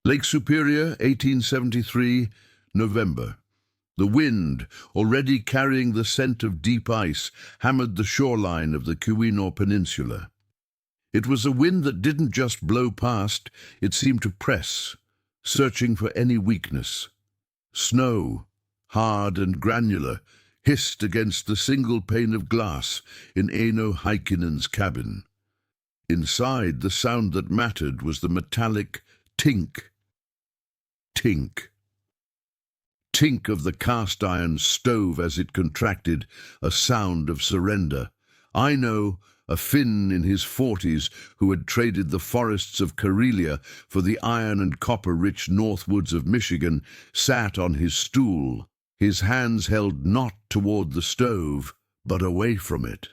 Lake Superior, 1873, November. The wind, already carrying the scent of deep ice, hammered the shoreline of the Keweenaw Peninsula. It was a wind that didn't just blow past, it seemed to press, searching for any weakness. Snow, hard and granular, hissed against the single pane of glass in Eino Heikkinen's cabin. Inside, the sound that mattered was the metallic tink, tink. Tink of the cast-iron stove as it contracted, a sound of surrender. Aino, a Finn in his 40s who had traded the forests of Karelia for the iron and copper-rich northwoods of Michigan, sat on his stool, his hands held not toward the stove, but away from it.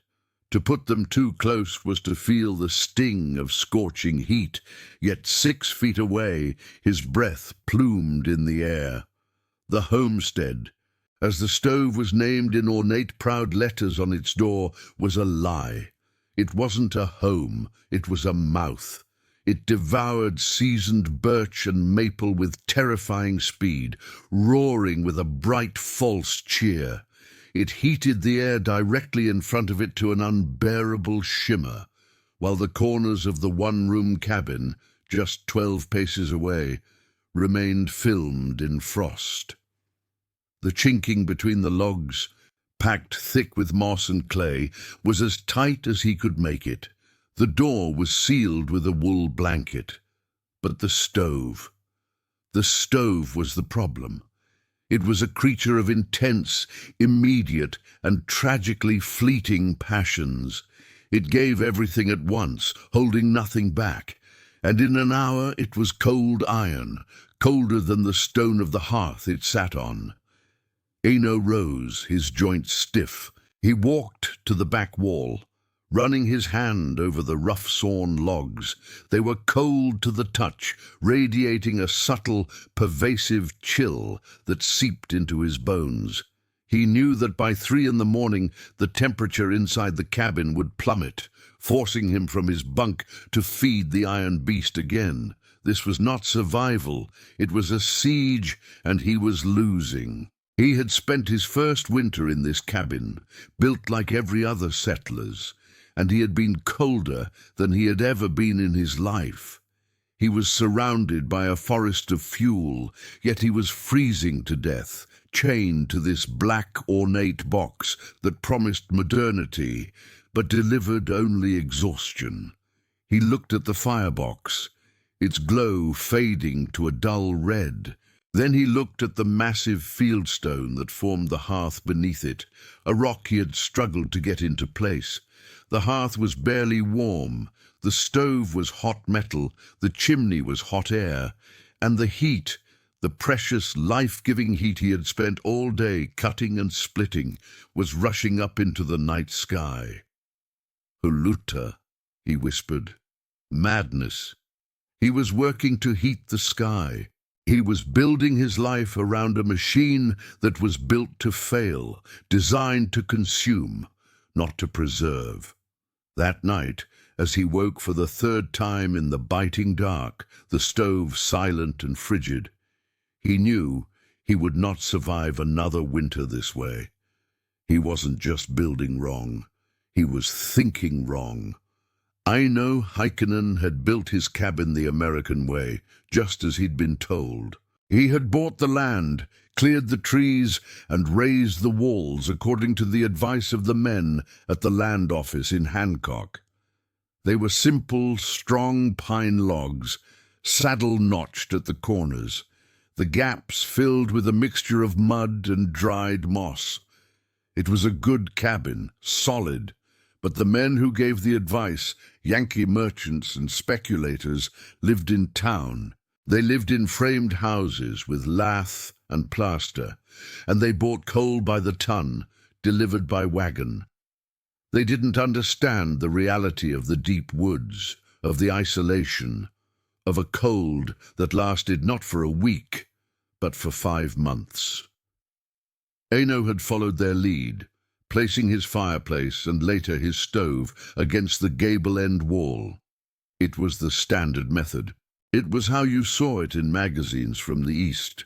To put them too close was to feel the sting of scorching heat, yet 6 feet away, his breath plumed in the air. The homestead, as the stove was named in ornate proud letters on its door, was a lie. It wasn't a home, it was a mouth. It devoured seasoned birch and maple with terrifying speed, roaring with a bright false cheer. It heated the air directly in front of it to an unbearable shimmer, while the corners of the one-room cabin, just 12 paces away, remained filmed in frost. The chinking between the logs, packed thick with moss and clay, was as tight as he could make it. The door was sealed with a wool blanket. But the stove was the problem. It was a creature of intense, immediate, and tragically fleeting passions. It gave everything at once, holding nothing back, and in an hour it was cold iron, colder than the stone of the hearth it sat on. Eino rose, his joints stiff. He walked to the back wall, running his hand over the rough-sawn logs. They were cold to the touch, radiating a subtle, pervasive chill that seeped into his bones. He knew that by 3 in the morning the temperature inside the cabin would plummet, forcing him from his bunk to feed the iron beast again. This was not survival, it was a siege, and he was losing. He had spent his first winter in this cabin, built like every other settler's, and he had been colder than he had ever been in his life. He was surrounded by a forest of fuel, yet he was freezing to death, chained to this black, ornate box that promised modernity, but delivered only exhaustion. He looked at the firebox, its glow fading to a dull red. Then he looked at the massive fieldstone that formed the hearth beneath it, a rock he had struggled to get into place. The hearth was barely warm, the stove was hot metal, the chimney was hot air, and the heat, the precious, life-giving heat he had spent all day cutting and splitting, was rushing up into the night sky. "Huluta," he whispered. Madness. He was working to heat the sky. He was building his life around a machine that was built to fail, designed to consume, not to preserve. That night, as he woke for the 3rd time in the biting dark, the stove silent and frigid, he knew he would not survive another winter this way. He wasn't just building wrong, he was thinking wrong. Eino Heikkinen had built his cabin the American way, just as he'd been told. He had bought the land, cleared the trees, and raised the walls according to the advice of the men at the land office in Hancock. They were simple, strong pine logs, saddle-notched at the corners, the gaps filled with a mixture of mud and dried moss. It was a good cabin, solid, but the men who gave the advice, Yankee merchants and speculators, lived in town. They lived in framed houses with lath and plaster, and they bought coal by the ton, delivered by wagon. They didn't understand the reality of the deep woods, of the isolation, of a cold that lasted not for a week, but for 5 months. Eino had followed their lead, placing his fireplace and later his stove against the gable-end wall. It was the standard method. It was how you saw it in magazines from the East.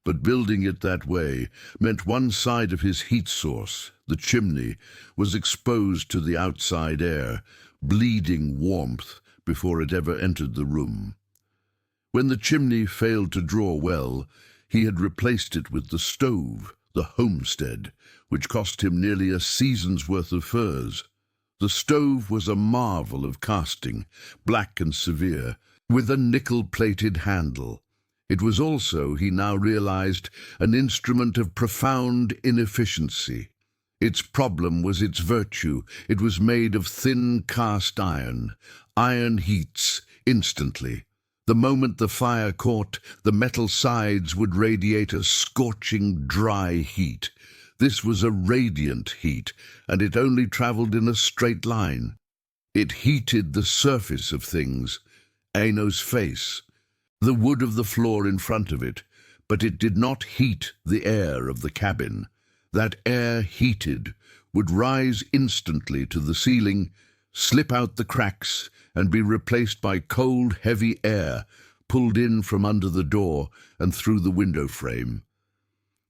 But building it that way meant one side of his heat source, the chimney, was exposed to the outside air, bleeding warmth before it ever entered the room. When the chimney failed to draw well, he had replaced it with the stove, the homestead, which cost him nearly a season's worth of furs. The stove was a marvel of casting, black and severe, with a nickel-plated handle. It was also, he now realized, an instrument of profound inefficiency. Its problem was its virtue. It was made of thin cast iron. Iron heats instantly. The moment the fire caught, the metal sides would radiate a scorching, dry heat. This was a radiant heat, and it only traveled in a straight line. It heated the surface of things, Aino's face, the wood of the floor in front of it, but it did not heat the air of the cabin. That air, heated, would rise instantly to the ceiling, slip out the cracks, and be replaced by cold, heavy air pulled in from under the door and through the window frame.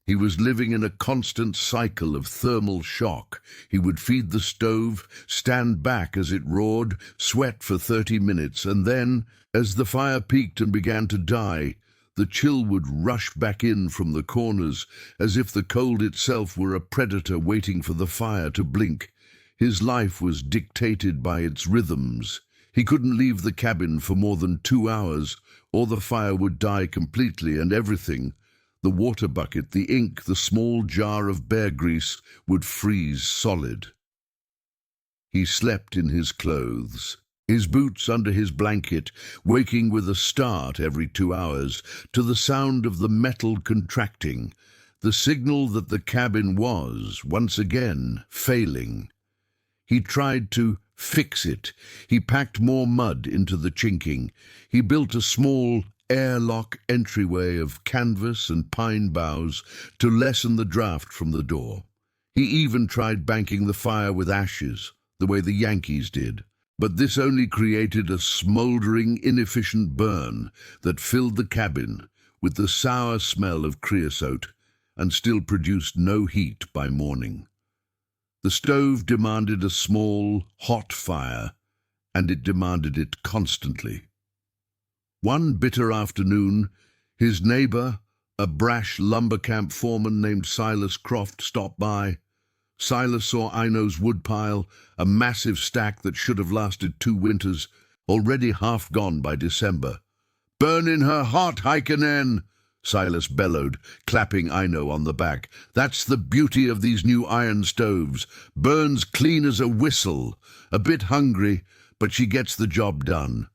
He was living in a constant cycle of thermal shock. He would feed the stove, stand back as it roared, sweat for 30 minutes, and then, as the fire peaked and began to die, the chill would rush back in from the corners, as if the cold itself were a predator waiting for the fire to blink. His life was dictated by its rhythms. He couldn't leave the cabin for more than 2 hours, or the fire would die completely, and everything, the water bucket, the ink, the small jar of bear grease, would freeze solid. He slept in his clothes, his boots under his blanket, waking with a start every 2 hours to the sound of the metal contracting, the signal that the cabin was, once again, failing. He tried to fix it. He packed more mud into the chinking. He built a small airlock entryway of canvas and pine boughs to lessen the draft from the door. He even tried banking the fire with ashes, the way the Yankees did. But this only created a smouldering, inefficient burn that filled the cabin with the sour smell of creosote and still produced no heat by morning. The stove demanded a small, hot fire, and it demanded it constantly. One bitter afternoon, his neighbor, a brash lumber camp foreman named Silas Croft, stopped by. Silas saw Aino's woodpile, a massive stack that should have lasted 2 winters, already half gone by December. "Burn in her hot, Heikkinen!" Silas bellowed, clapping Aino on the back. "That's the beauty of these new iron stoves. Burns clean as a whistle. A bit hungry, but she gets the job done."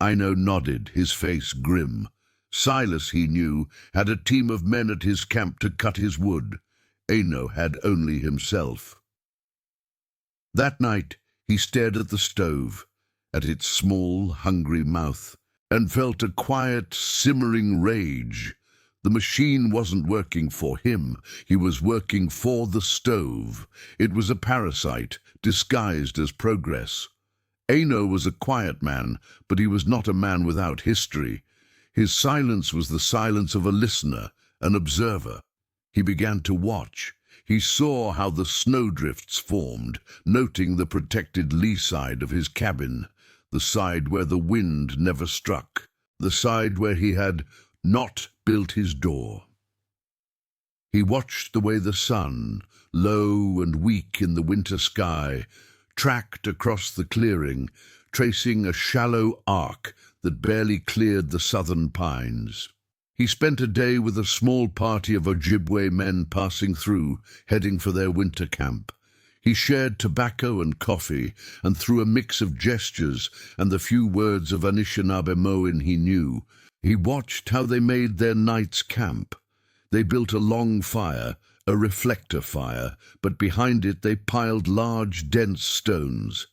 Aino nodded, his face grim. Silas, he knew, had a team of men at his camp to cut his wood. Aino had only himself. That night he stared at the stove, at its small, hungry mouth, and felt a quiet, simmering rage. The machine wasn't working for him. He was working for the stove. It was a parasite, disguised as progress. Aino was a quiet man, but he was not a man without history. His silence was the silence of a listener, an observer. He began to watch. He saw how the snowdrifts formed, noting the protected lee side of his cabin, the side where the wind never struck, the side where he had not built his door. He watched the way the sun, low and weak in the winter sky, tracked across the clearing, tracing a shallow arc that barely cleared the southern pines. He spent a day with a small party of Ojibwe men passing through, heading for their winter camp. He shared tobacco and coffee, and through a mix of gestures and the few words of Anishinaabe he knew, he watched how they made their night's camp. They built a long fire, a reflector fire, but behind it they piled large, dense stones.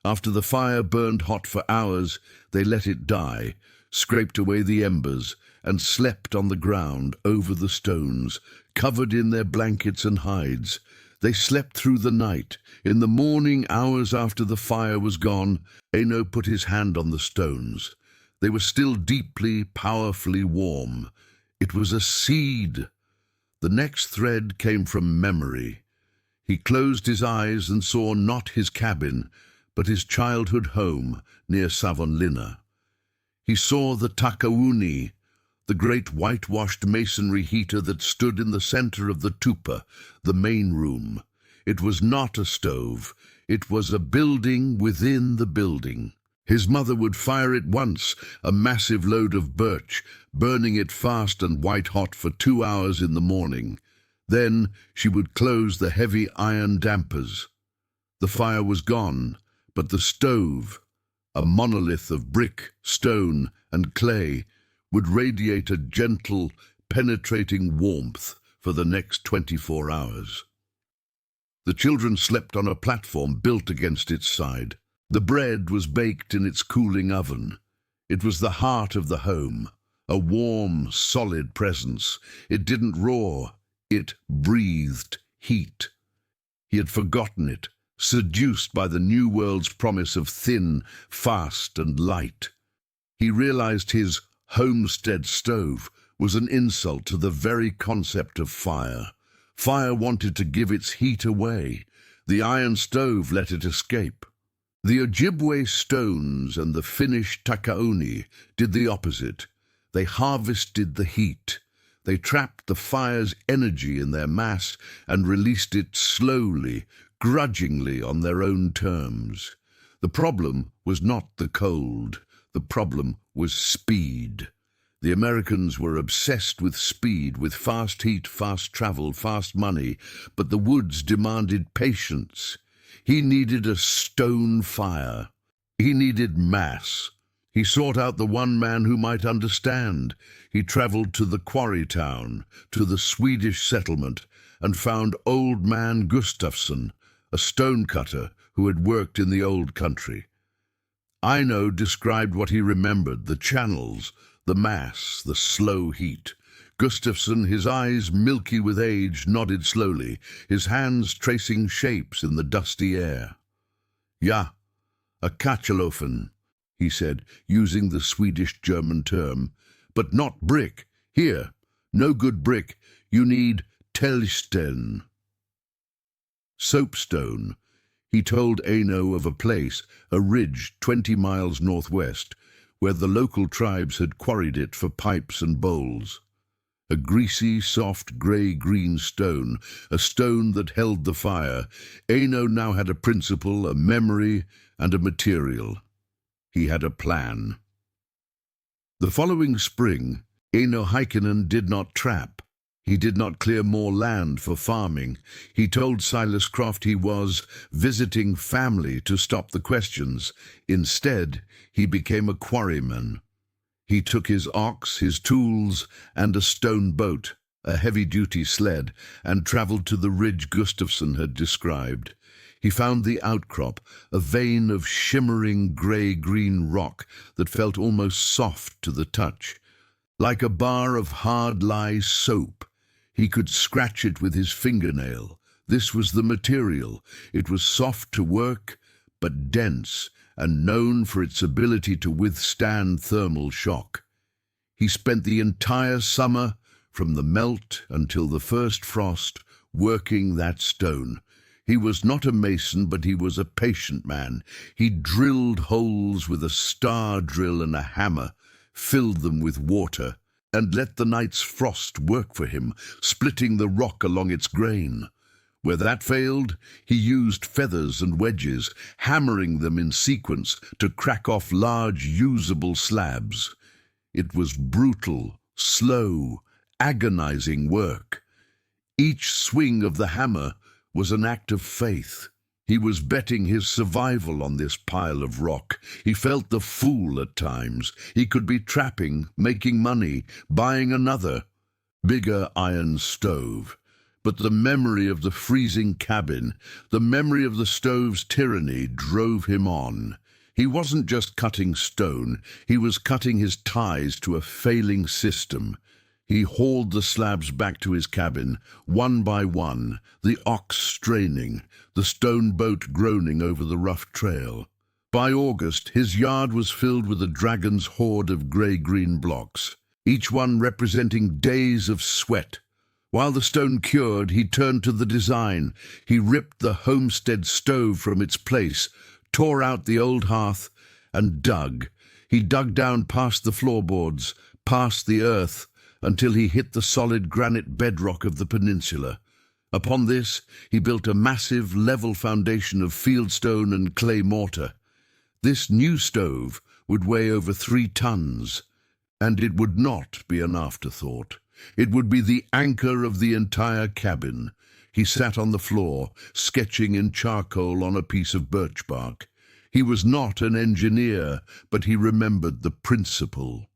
After the fire burned hot for hours, they let it die, scraped away the embers, and slept on the ground over the stones, covered in their blankets and hides. They slept through the night. In the morning, hours after the fire was gone, Aino put his hand on the stones. They were still deeply, powerfully warm. It was a seed. The next thread came from memory. He closed his eyes and saw not his cabin, but his childhood home near Savonlinna. He saw the takauni, the great whitewashed masonry heater that stood in the center of the tupa, the main room. It was not a stove. It was a building within the building. His mother would fire it once, a massive load of birch, burning it fast and white-hot for 2 hours in the morning. Then she would close the heavy iron dampers. The fire was gone, but the stove, a monolith of brick, stone, and clay, would radiate a gentle, penetrating warmth for the next 24 hours. The children slept on a platform built against its side. The bread was baked in its cooling oven. It was the heart of the home, a warm, solid presence. It didn't roar, it breathed heat. He had forgotten it, seduced by the new world's promise of thin, fast, and light. He realized his homestead stove was an insult to the very concept of fire. Fire wanted to give its heat away. The iron stove let it escape. The Ojibwe stones and the Finnish takauni did the opposite. They harvested the heat. They trapped the fire's energy in their mass and released it slowly, grudgingly on their own terms. The problem was not the cold. The problem was speed. The Americans were obsessed with speed, with fast heat, fast travel, fast money, but the woods demanded patience. He needed a stone fire. He needed mass. He sought out the one man who might understand. He traveled to the quarry town, to the Swedish settlement, and found old man Gustafsson, a stonecutter who had worked in the old country. Aino described what he remembered, the channels, the mass, the slow heat. Gustafsson, his eyes milky with age, nodded slowly, his hands tracing shapes in the dusty air. "Ja, a Kachelofen," he said, using the Swedish-German term. "But not brick. Here, no good brick. You need Täljsten." Soapstone. He told Aino of a place, a ridge 20 miles northwest, where the local tribes had quarried it for pipes and bowls. A greasy, soft, grey-green stone, a stone that held the fire. Aino now had a principle, a memory, and a material. He had a plan. The following spring, Eino Heikkinen did not trap. He did not clear more land for farming. He told Silas Croft he was visiting family to stop the questions. Instead, he became a quarryman. He took his ox, his tools, and a stone boat, a heavy-duty sled, and travelled to the ridge Gustafsson had described. He found the outcrop, a vein of shimmering grey-green rock that felt almost soft to the touch. Like a bar of hard-lye soap, he could scratch it with his fingernail. This was the material. It was soft to work, but dense, and known for its ability to withstand thermal shock. He spent the entire summer, from the melt until the first frost, working that stone. He was not a mason, but he was a patient man. He drilled holes with a star drill and a hammer, filled them with water, and let the night's frost work for him, splitting the rock along its grain. Where that failed, he used feathers and wedges, hammering them in sequence to crack off large, usable slabs. It was brutal, slow, agonizing work. Each swing of the hammer was an act of faith. He was betting his survival on this pile of rock. He felt the fool at times. He could be trapping, making money, buying another, bigger iron stove. But the memory of the freezing cabin, the memory of the stove's tyranny drove him on. He wasn't just cutting stone, he was cutting his ties to a failing system. He hauled the slabs back to his cabin, one by one, the ox straining, the stone boat groaning over the rough trail. By August, his yard was filled with a dragon's horde of grey-green blocks, each one representing days of sweat. While the stone cured, he turned to the design. He ripped the homestead stove from its place, tore out the old hearth, and dug. He dug down past the floorboards, past the earth, until he hit the solid granite bedrock of the peninsula. Upon this, he built a massive, level foundation of fieldstone and clay mortar. This new stove would weigh over 3 tons, and it would not be an afterthought. It would be the anchor of the entire cabin. He sat on the floor, sketching in charcoal on a piece of birch bark. He was not an engineer, but he remembered the principle.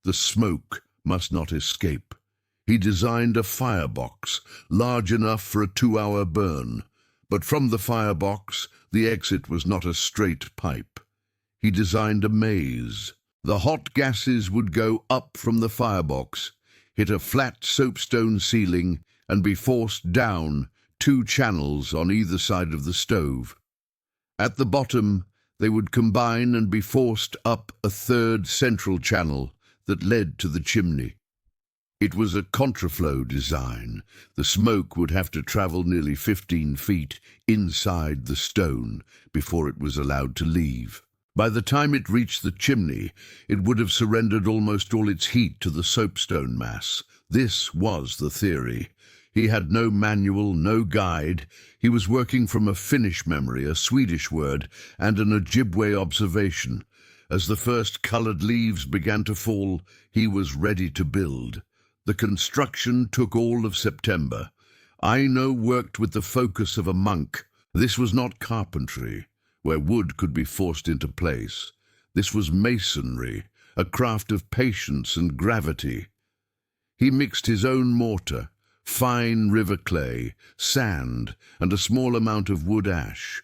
The smoke must not escape. He designed a firebox, large enough for a 2-hour burn. But from the firebox, the exit was not a straight pipe. He designed a maze. The hot gases would go up from the firebox, hit a flat soapstone ceiling, and be forced down 2 channels on either side of the stove. At the bottom, they would combine and be forced up a 3rd central channel that led to the chimney. It was a contraflow design. The smoke would have to travel nearly 15 feet inside the stone before it was allowed to leave. By the time it reached the chimney, it would have surrendered almost all its heat to the soapstone mass. This was the theory. He had no manual, no guide. He was working from a Finnish memory, a Swedish word, and an Ojibwe observation. As the first coloured leaves began to fall, he was ready to build. The construction took all of September. Aino worked with the focus of a monk. This was not carpentry, where wood could be forced into place. This was masonry, a craft of patience and gravity. He mixed his own mortar, fine river clay, sand, and a small amount of wood ash.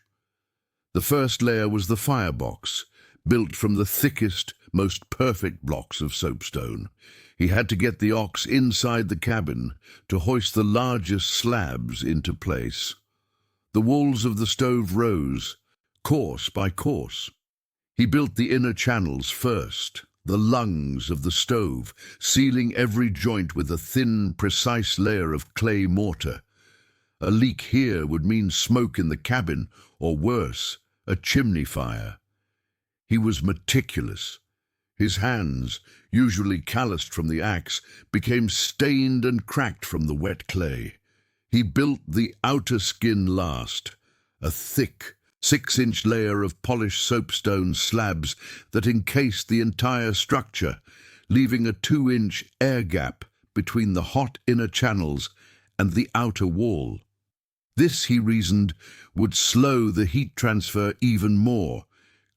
The first layer was the firebox, built from the thickest, most perfect blocks of soapstone. He had to get the ox inside the cabin to hoist the largest slabs into place. The walls of the stove rose, course by course. He built the inner channels first, the lungs of the stove, sealing every joint with a thin, precise layer of clay mortar. A leak here would mean smoke in the cabin, or worse, a chimney fire. He was meticulous. His hands, usually calloused from the axe, became stained and cracked from the wet clay. He built the outer skin last, a thick, 6-inch layer of polished soapstone slabs that encased the entire structure, leaving a 2-inch air gap between the hot inner channels and the outer wall. This, he reasoned, would slow the heat transfer even more,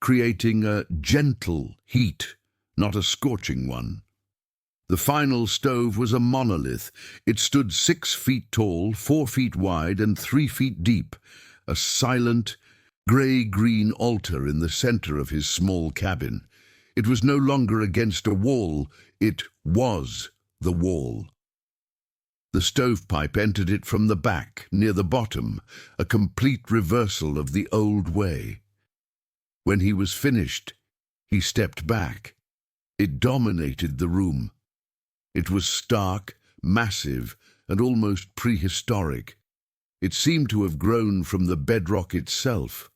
creating a gentle heat, not a scorching one. The final stove was a monolith. It stood 6 feet tall, 4 feet wide, and 3 feet deep, a silent, grey-green altar in the center of his small cabin. It was no longer against a wall, it was the wall. The stovepipe entered it from the back, near the bottom, a complete reversal of the old way. When he was finished, he stepped back. It dominated the room. It was stark, massive, and almost prehistoric. It seemed to have grown from the bedrock itself.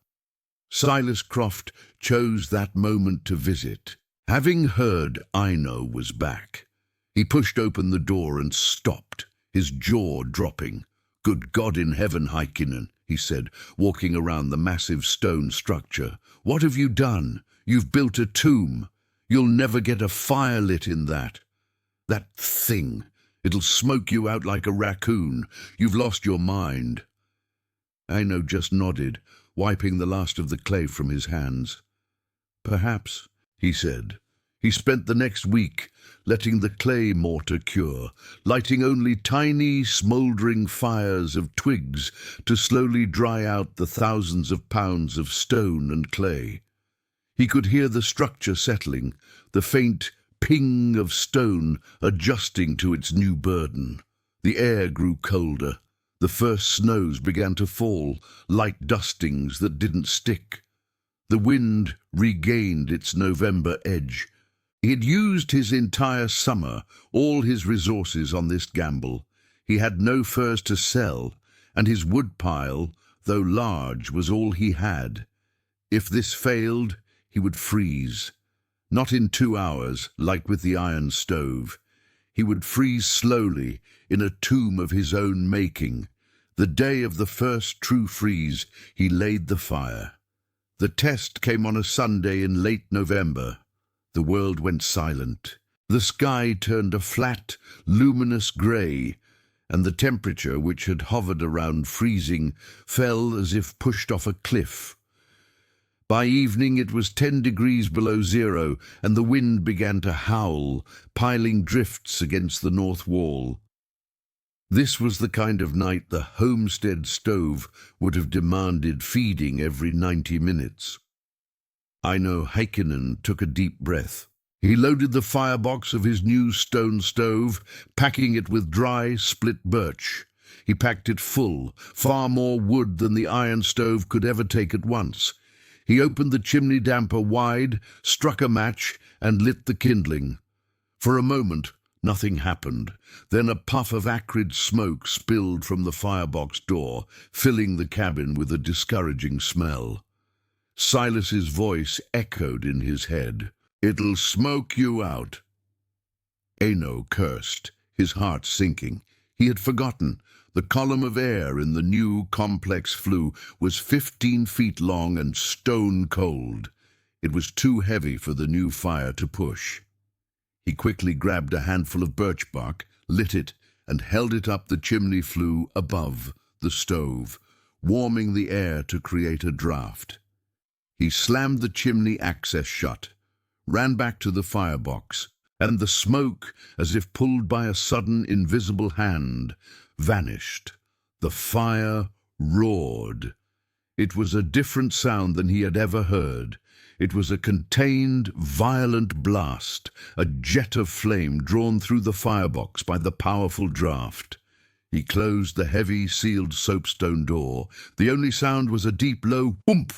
Silas Croft chose that moment to visit. Having heard Aino was back, he pushed open the door and stopped, his jaw dropping. "Good God in heaven, Heikkinen," he said, walking around the massive stone structure. "What have you done? You've built a tomb. You'll never get a fire lit in that. That thing, it'll smoke you out like a raccoon. You've lost your mind." Aino just nodded, wiping the last of the clay from his hands. "Perhaps," he said. He spent the next week letting the clay mortar cure, lighting only tiny, smouldering fires of twigs to slowly dry out the thousands of pounds of stone and clay. He could hear the structure settling, the faint ping of stone adjusting to its new burden. The air grew colder. The first snows began to fall, light dustings that didn't stick. The wind regained its November edge. He had used his entire summer, all his resources on this gamble. He had no furs to sell, and his woodpile, though large, was all he had. If this failed, he would freeze. Not in 2 hours, like with the iron stove. He would freeze slowly, in a tomb of his own making. The day of the first true freeze, he laid the fire. The test came on a Sunday in late November. The world went silent. The sky turned a flat, luminous grey, and the temperature, which had hovered around freezing, fell as if pushed off a cliff. By evening it was 10 degrees below zero, and the wind began to howl, piling drifts against the north wall. This was the kind of night the homestead stove would have demanded feeding every 90 minutes. Aino Heikkinen took a deep breath. He loaded the firebox of his new stone stove, packing it with dry, split birch. He packed it full, far more wood than the iron stove could ever take at once. He opened the chimney damper wide, struck a match, and lit the kindling. For a moment, nothing happened. Then a puff of acrid smoke spilled from the firebox door, filling the cabin with a discouraging smell. Silas's voice echoed in his head. "It'll smoke you out." Aino cursed, his heart sinking. He had forgotten. The column of air in the new complex flue was 15 feet long and stone cold. It was too heavy for the new fire to push. He quickly grabbed a handful of birch bark, lit it, and held it up the chimney flue above the stove, warming the air to create a draft. He slammed the chimney access shut, ran back to the firebox, and the smoke, as if pulled by a sudden invisible hand, vanished. The fire roared. It was a different sound than he had ever heard. It was a contained, violent blast, a jet of flame drawn through the firebox by the powerful draft. He closed the heavy, sealed soapstone door. The only sound was a deep, low whoomp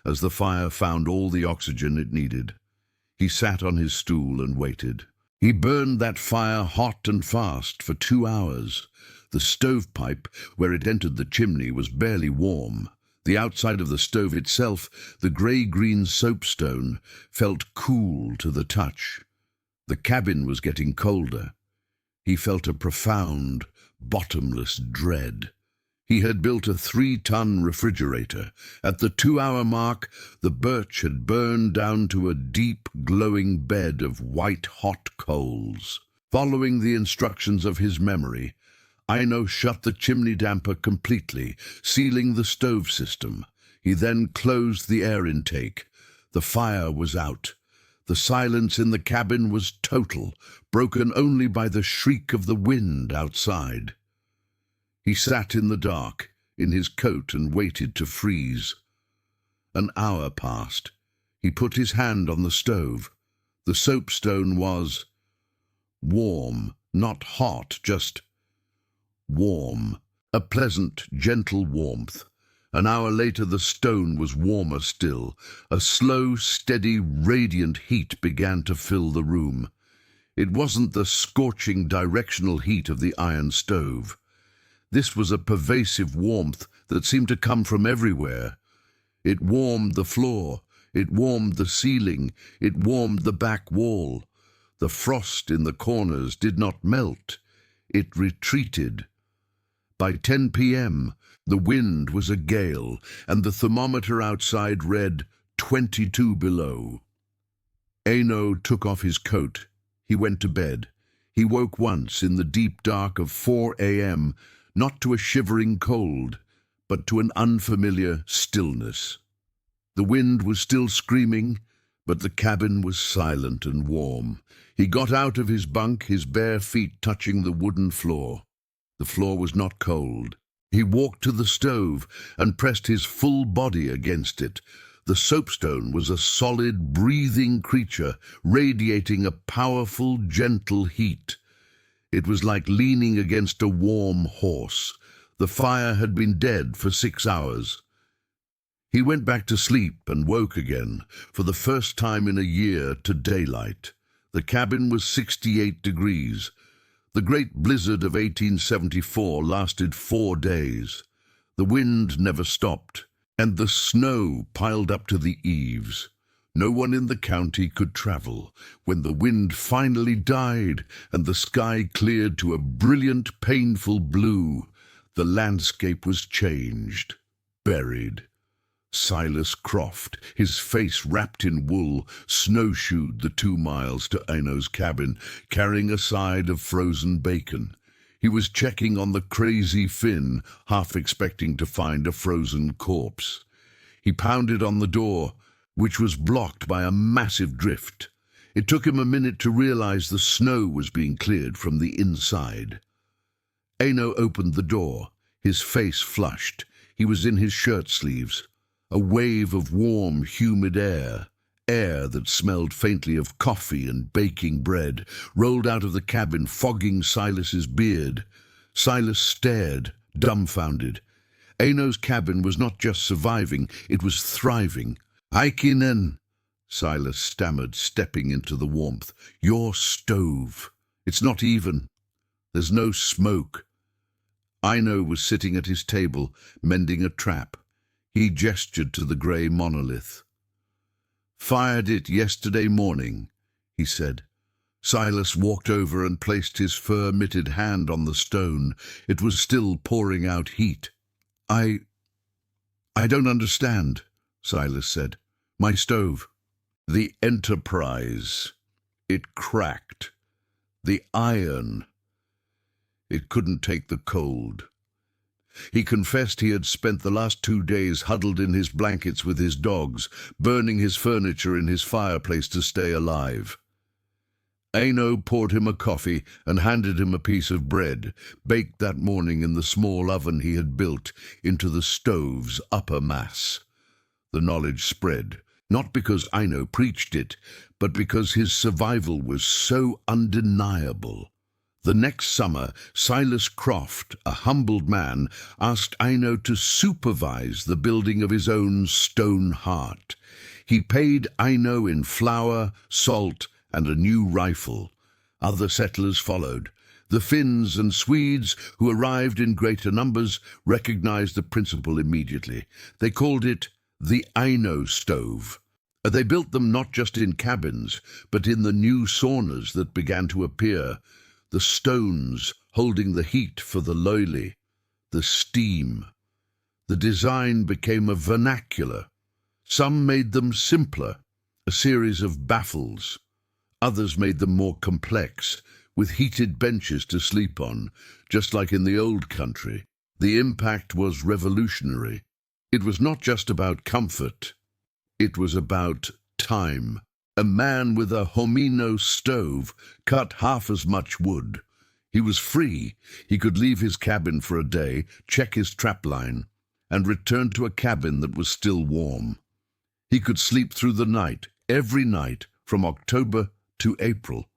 as the fire found all the oxygen it needed. He sat on his stool and waited. He burned that fire hot and fast for 2 hours. The stovepipe, where it entered the chimney, was barely warm. The outside of the stove itself, the grey-green soapstone, felt cool to the touch. The cabin was getting colder. He felt a profound, bottomless dread. He had built a 3-ton refrigerator. At the 2-hour mark, the birch had burned down to a deep, glowing bed of white-hot coals. Following the instructions of his memory, Aino shut the chimney damper completely, sealing the stove system. He then closed the air intake. The fire was out. The silence in the cabin was total, broken only by the shriek of the wind outside. He sat in the dark, in his coat, and waited to freeze. An hour passed. He put his hand on the stove. The soapstone was warm, not hot, just warm. A pleasant, gentle warmth. An hour later the stone was warmer still. A slow, steady, radiant heat began to fill the room. It wasn't the scorching, directional heat of the iron stove. This was a pervasive warmth that seemed to come from everywhere. It warmed the floor. It warmed the ceiling. It warmed the back wall. The frost in the corners did not melt. It retreated. By 10 p.m., the wind was a gale, and the thermometer outside read 22 below. Aino took off his coat. He went to bed. He woke once in the deep dark of 4 a.m., not to a shivering cold, but to an unfamiliar stillness. The wind was still screaming, but the cabin was silent and warm. He got out of his bunk, his bare feet touching the wooden floor. The floor was not cold. He walked to the stove and pressed his full body against it. The soapstone was a solid, breathing creature, radiating a powerful, gentle heat. It was like leaning against a warm horse. The fire had been dead for 6 hours. He went back to sleep and woke again, for the first time in a year, to daylight. The cabin was 68 degrees. The great blizzard of 1874 lasted 4 days. The wind never stopped, and the snow piled up to the eaves. No one in the county could travel. When the wind finally died and the sky cleared to a brilliant, painful blue, the landscape was changed, buried. Silas Croft, his face wrapped in wool, snowshoed the 2 miles to Aino's cabin, carrying a side of frozen bacon. He was checking on the crazy Finn, half expecting to find a frozen corpse. He pounded on the door, which was blocked by a massive drift. It took him a minute to realize the snow was being cleared from the inside. Aino opened the door, his face flushed. He was in his shirt sleeves. A wave of warm, humid air that smelled faintly of coffee and baking bread, rolled out of the cabin, fogging Silas's beard. Silas stared, dumbfounded. Aino's cabin was not just surviving, it was thriving. "Aikinen," Silas stammered, stepping into the warmth. "Your stove. It's not even. There's no smoke." Aino was sitting at his table, mending a trap. He gestured to the grey monolith. "Fired it yesterday morning," he said. Silas walked over and placed his fur-mitted hand on the stone. It was still pouring out heat. I don't understand," Silas said. "My stove." "The Enterprise. It cracked. The iron. It couldn't take the cold." He confessed he had spent the last 2 days huddled in his blankets with his dogs, burning his furniture in his fireplace to stay alive. Aino poured him a coffee and handed him a piece of bread, baked that morning in the small oven he had built into the stove's upper mass. The knowledge spread, not because Aino preached it, but because his survival was so undeniable. The next summer, Silas Croft, a humbled man, asked Aino to supervise the building of his own stone heart. He paid Aino in flour, salt, and a new rifle. Other settlers followed. The Finns and Swedes, who arrived in greater numbers, recognized the principle immediately. They called it the Aino stove. They built them not just in cabins, but in the new saunas that began to appear. The stones holding the heat for the loili, the steam. The design became a vernacular. Some made them simpler, a series of baffles. Others made them more complex, with heated benches to sleep on, just like in the old country. The impact was revolutionary. It was not just about comfort. It was about time. A man with a homino stove cut half as much wood. He was free. He could leave his cabin for a day, check his trapline, and return to a cabin that was still warm. He could sleep through the night, every night, from October to April.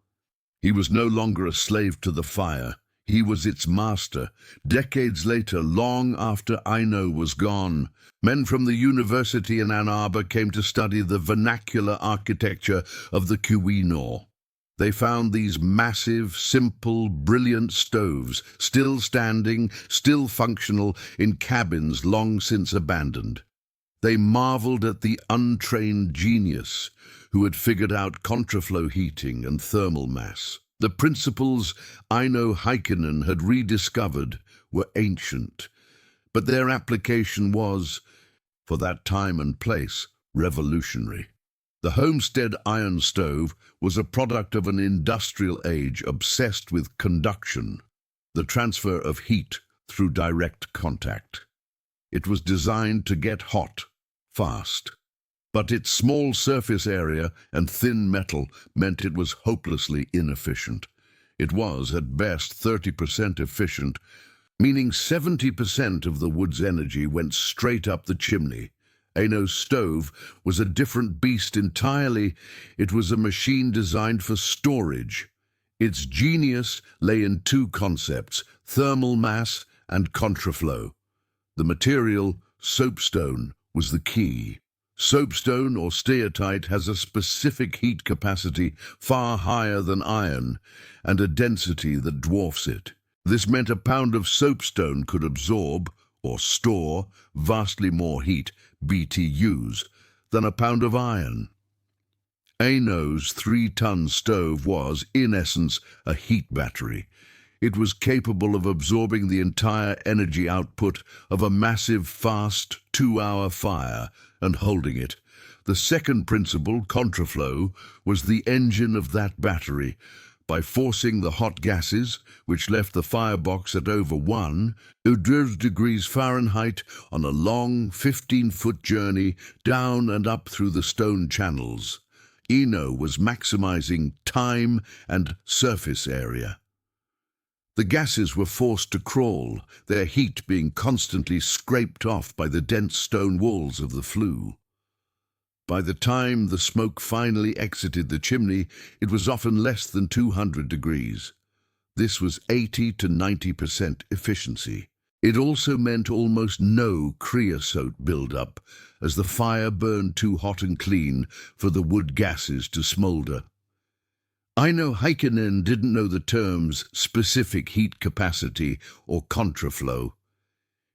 He was no longer a slave to the fire. He was its master. Decades later, long after Aino was gone, men from the university in Ann Arbor came to study the vernacular architecture of the Keweenaw. They found these massive, simple, brilliant stoves, still standing, still functional, in cabins long since abandoned. They marveled at the untrained genius who had figured out contraflow heating and thermal mass. The principles Aino Heikkinen had rediscovered were ancient, but their application was, for that time and place, revolutionary. The homestead iron stove was a product of an industrial age obsessed with conduction, the transfer of heat through direct contact. It was designed to get hot, fast. But its small surface area and thin metal meant it was hopelessly inefficient. It was, at best, 30% efficient, meaning 70% of the wood's energy went straight up the chimney. Aino's stove was a different beast entirely. It was a machine designed for storage. Its genius lay in 2 concepts, thermal mass and contraflow. The material, soapstone, was the key. Soapstone or steatite has a specific heat capacity far higher than iron and a density that dwarfs it. This meant a pound of soapstone could absorb or store vastly more heat, BTUs, than a pound of iron. Aino's 3-ton stove was, in essence, a heat battery. It was capable of absorbing the entire energy output of a massive, fast, 2-hour fire and holding it. The second principle, contraflow, was the engine of that battery. By forcing the hot gases, which left the firebox at over 100 degrees Fahrenheit, on a long 15-foot journey down and up through the stone channels, Aino was maximizing time and surface area. The gases were forced to crawl, their heat being constantly scraped off by the dense stone walls of the flue. By the time the smoke finally exited the chimney, it was often less than 200 degrees. This was 80 to 90% efficiency. It also meant almost no creosote buildup, as the fire burned too hot and clean for the wood gases to smolder. Aino Heikkinen didn't know the terms specific heat capacity or contraflow.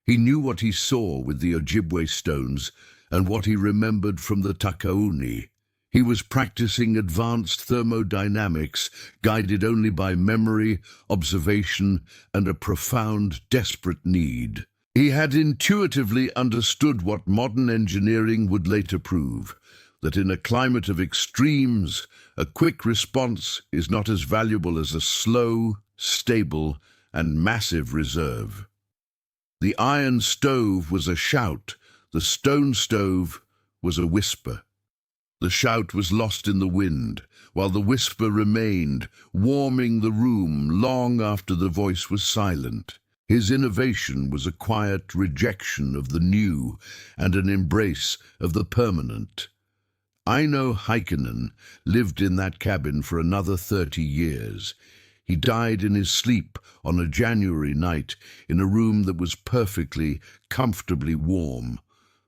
He knew what he saw with the Ojibwe stones and what he remembered from the Takauni. He was practicing advanced thermodynamics, guided only by memory, observation, and a profound, desperate need. He had intuitively understood what modern engineering would later prove, that in a climate of extremes, a quick response is not as valuable as a slow, stable, and massive reserve. The iron stove was a shout, the stone stove was a whisper. The shout was lost in the wind, while the whisper remained, warming the room long after the voice was silent. His innovation was a quiet rejection of the new and an embrace of the permanent. Aino Heikkinen lived in that cabin for another 30 years. He died in his sleep on a January night in a room that was perfectly, comfortably warm.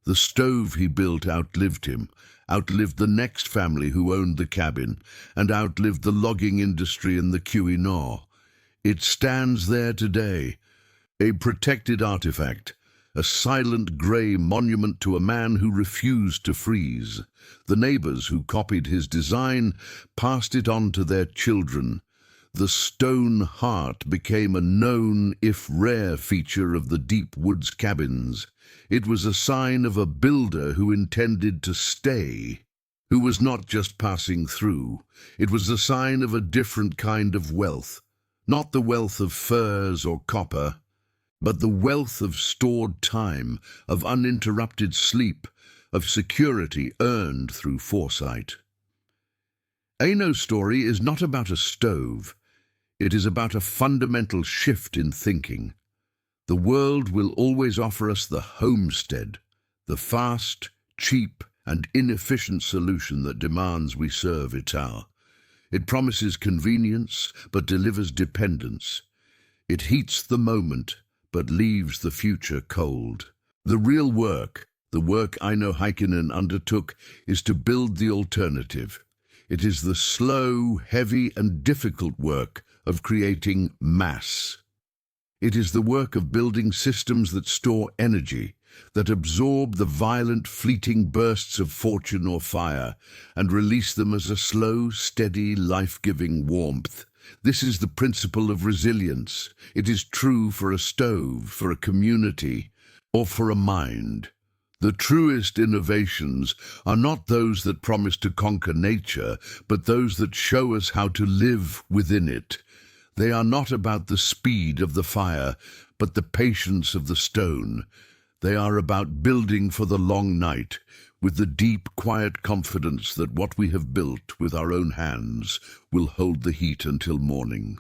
The stove he built outlived him, outlived the next family who owned the cabin, and outlived the logging industry in the Keweenaw. It stands there today, a protected artifact, a silent grey monument to a man who refused to freeze. The neighbours who copied his design passed it on to their children. The stone heart became a known, if rare, feature of the deep woods cabins. It was a sign of a builder who intended to stay, who was not just passing through. It was a sign of a different kind of wealth, not the wealth of furs or copper, but the wealth of stored time, of uninterrupted sleep, of security earned through foresight. Aino's story is not about a stove. It is about a fundamental shift in thinking. The world will always offer us the homestead, the fast, cheap, and inefficient solution that demands we serve Ital. It promises convenience, but delivers dependence. It heats the moment, but leaves the future cold. The real work, the work Aino Heikkinen undertook, is to build the alternative. It is the slow, heavy, and difficult work of creating mass. It is the work of building systems that store energy, that absorb the violent, fleeting bursts of fortune or fire, and release them as a slow, steady, life-giving warmth. This is the principle of resilience. It is true for a stove, for a community, or for a mind. The truest innovations are not those that promise to conquer nature, but those that show us how to live within it. They are not about the speed of the fire, but the patience of the stone. They are about building for the long night, with the deep, quiet confidence that what we have built with our own hands will hold the heat until morning.